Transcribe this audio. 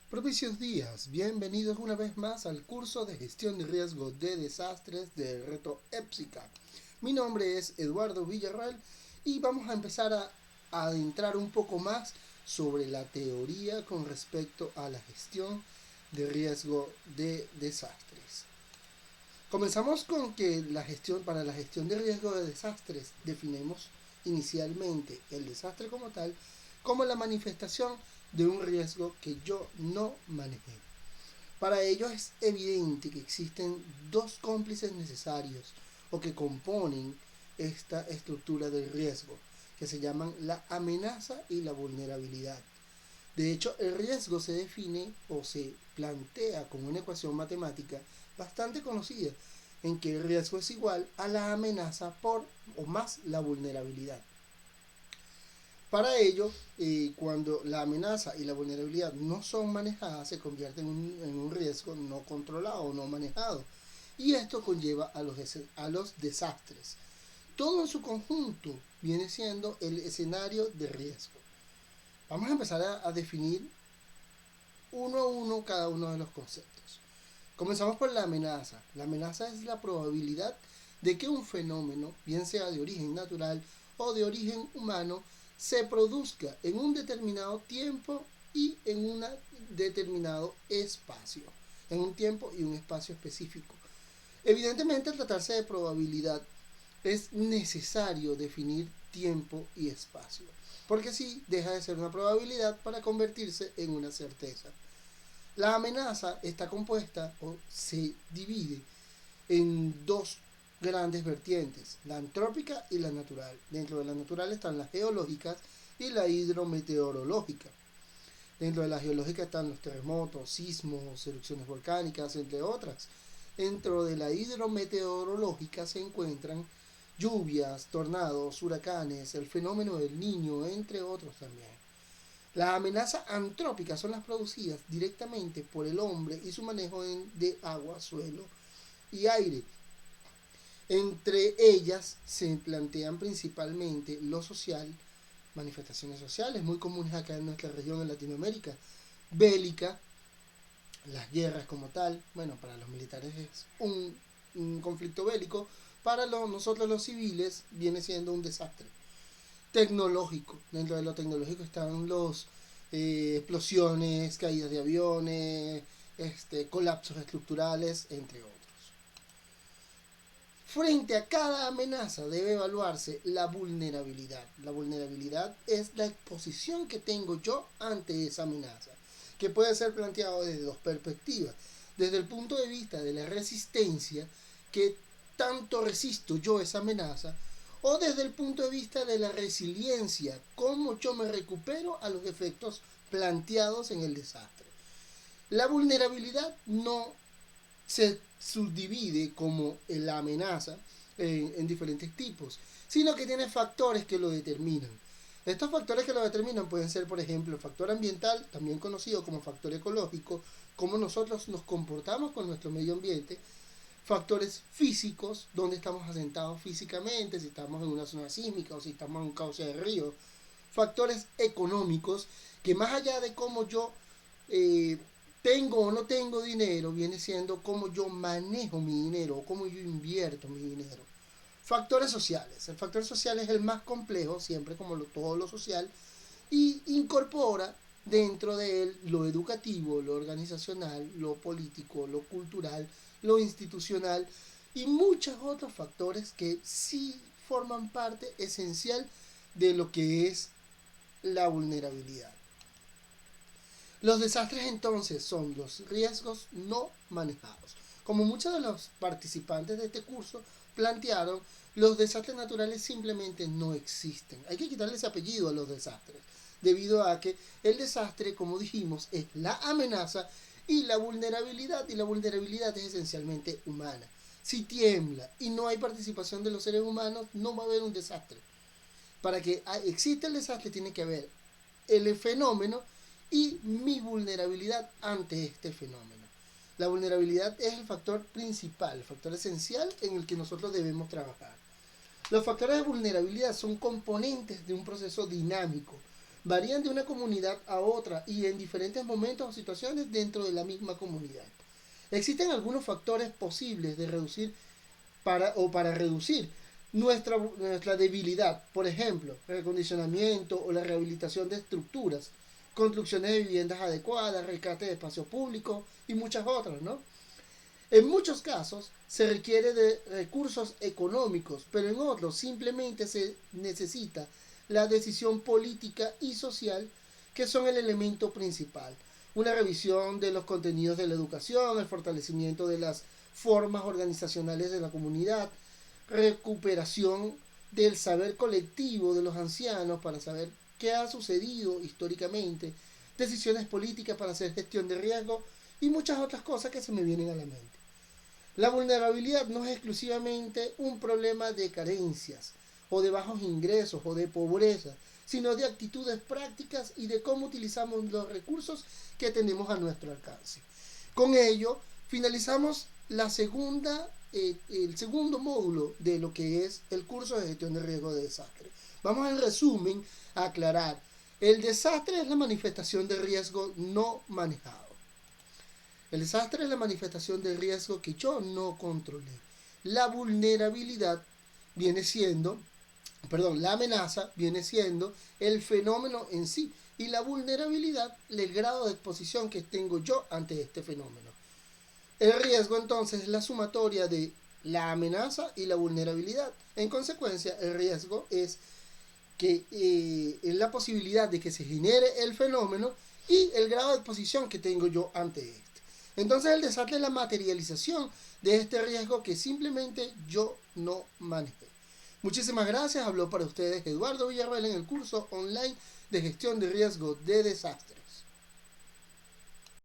Propicios días, bienvenidos una vez más al curso de gestión de riesgo de desastres del reto EPSICA. Mi nombre es Eduardo Villarreal y vamos a empezar a adentrar un poco más sobre la teoría con respecto a la gestión de riesgo de desastres. Comenzamos con que para la gestión de riesgo de desastres definimos inicialmente el desastre como tal como la manifestación de un riesgo que yo no manejé. Para ello es evidente que existen dos cómplices necesarios o que componen esta estructura del riesgo, que se llaman la amenaza y la vulnerabilidad. De hecho, el riesgo se define o se plantea con una ecuación matemática bastante conocida, en que el riesgo es igual a la amenaza por o más la vulnerabilidad. Para ello, cuando la amenaza y la vulnerabilidad no son manejadas, se convierte en un riesgo no controlado o no manejado. Y esto conlleva a los desastres. Todo en su conjunto viene siendo el escenario de riesgo. Vamos a empezar a definir uno a uno cada uno de los conceptos. Comenzamos por la amenaza. La amenaza es la probabilidad de que un fenómeno, bien sea de origen natural o de origen humano, se produzca en un determinado tiempo y en un determinado espacio, en un tiempo y un espacio específico. Evidentemente, al tratarse de probabilidad, es necesario definir tiempo y espacio, porque si deja de ser una probabilidad para convertirse en una certeza. La amenaza está compuesta o se divide en dos grandes vertientes, la antrópica y la natural. Dentro de la natural están las geológicas y la hidrometeorológica. Dentro de la geológica están los terremotos, sismos, erupciones volcánicas, entre otras. Dentro de la hidrometeorológica se encuentran lluvias, tornados, huracanes, el fenómeno del niño, entre otros también. Las amenazas antrópicas son las producidas directamente por el hombre y su manejo de agua, suelo y aire. Entre ellas se plantean principalmente lo social, manifestaciones sociales muy comunes acá en nuestra región en Latinoamérica, bélica, las guerras como tal. Bueno, para los militares es un conflicto bélico, para nosotros los civiles viene siendo un desastre. Tecnológico, dentro de lo tecnológico están los explosiones, caídas de aviones, colapsos estructurales, entre otros. Frente a cada amenaza debe evaluarse la vulnerabilidad. La vulnerabilidad es la exposición que tengo yo ante esa amenaza, que puede ser planteado desde dos perspectivas. Desde el punto de vista de la resistencia, que tanto resisto yo esa amenaza, o desde el punto de vista de la resiliencia, cómo yo me recupero a los efectos planteados en el desastre. La vulnerabilidad no se subdivide como la amenaza en diferentes tipos, sino que tiene factores que lo determinan. Estos factores que lo determinan pueden ser, por ejemplo, el factor ambiental, también conocido como factor ecológico, cómo nosotros nos comportamos con nuestro medio ambiente; factores físicos, donde estamos asentados físicamente, si estamos en una zona sísmica o si estamos en un cauce de río; factores económicos, que más allá de cómo yo tengo o no tengo dinero, viene siendo cómo yo manejo mi dinero o cómo yo invierto mi dinero. Factores sociales. El factor social es el más complejo, siempre como todo lo social, y incorpora dentro de él lo educativo, lo organizacional, lo político, lo cultural, lo institucional y muchos otros factores que sí forman parte esencial de lo que es la vulnerabilidad. Los desastres entonces son los riesgos no manejados. Como muchos de los participantes de este curso plantearon, los desastres naturales simplemente no existen. Hay que quitarle ese apellido a los desastres, debido a que el desastre, como dijimos, es la amenaza y la vulnerabilidad es esencialmente humana. Si tiembla y no hay participación de los seres humanos, no va a haber un desastre. Para que exista el desastre tiene que haber el fenómeno y mi vulnerabilidad ante este fenómeno. La vulnerabilidad es el factor principal, el factor esencial en el que nosotros debemos trabajar. Los factores de vulnerabilidad son componentes de un proceso dinámico varían de una comunidad a otra y en diferentes momentos o situaciones dentro de la misma comunidad. Existen algunos factores posibles de reducir para reducir nuestra debilidad, por ejemplo, el acondicionamiento o la rehabilitación de estructuras, construcciones de viviendas adecuadas, rescate de espacios públicos y muchas otras, ¿no? En muchos casos se requiere de recursos económicos, pero en otros simplemente se necesita la decisión política y social que son el elemento principal. Una revisión de los contenidos de la educación, el fortalecimiento de las formas organizacionales de la comunidad, recuperación del saber colectivo de los ancianos para saber qué ha sucedido históricamente, decisiones políticas para hacer gestión de riesgo y muchas otras cosas que se me vienen a la mente. La vulnerabilidad no es exclusivamente un problema de carencias o de bajos ingresos o de pobreza, sino de actitudes prácticas y de cómo utilizamos los recursos que tenemos a nuestro alcance. Con ello, finalizamos el segundo módulo de lo que es el curso de gestión de riesgo de desastre. Vamos en resumen a aclarar. El desastre es la manifestación de riesgo no manejado. El desastre es la manifestación de riesgo que yo no controlé. La vulnerabilidad viene siendo, la amenaza viene siendo el fenómeno en sí y la vulnerabilidad el grado de exposición que tengo yo ante este fenómeno. El riesgo entonces es la sumatoria de la amenaza y la vulnerabilidad. En consecuencia, el riesgo es es la posibilidad de que se genere el fenómeno y el grado de exposición que tengo yo ante este. Entonces el desastre es la materialización de este riesgo que simplemente yo no manejé. Muchísimas gracias. Habló para ustedes Eduardo Villarreal en el curso online de gestión de riesgo de desastre.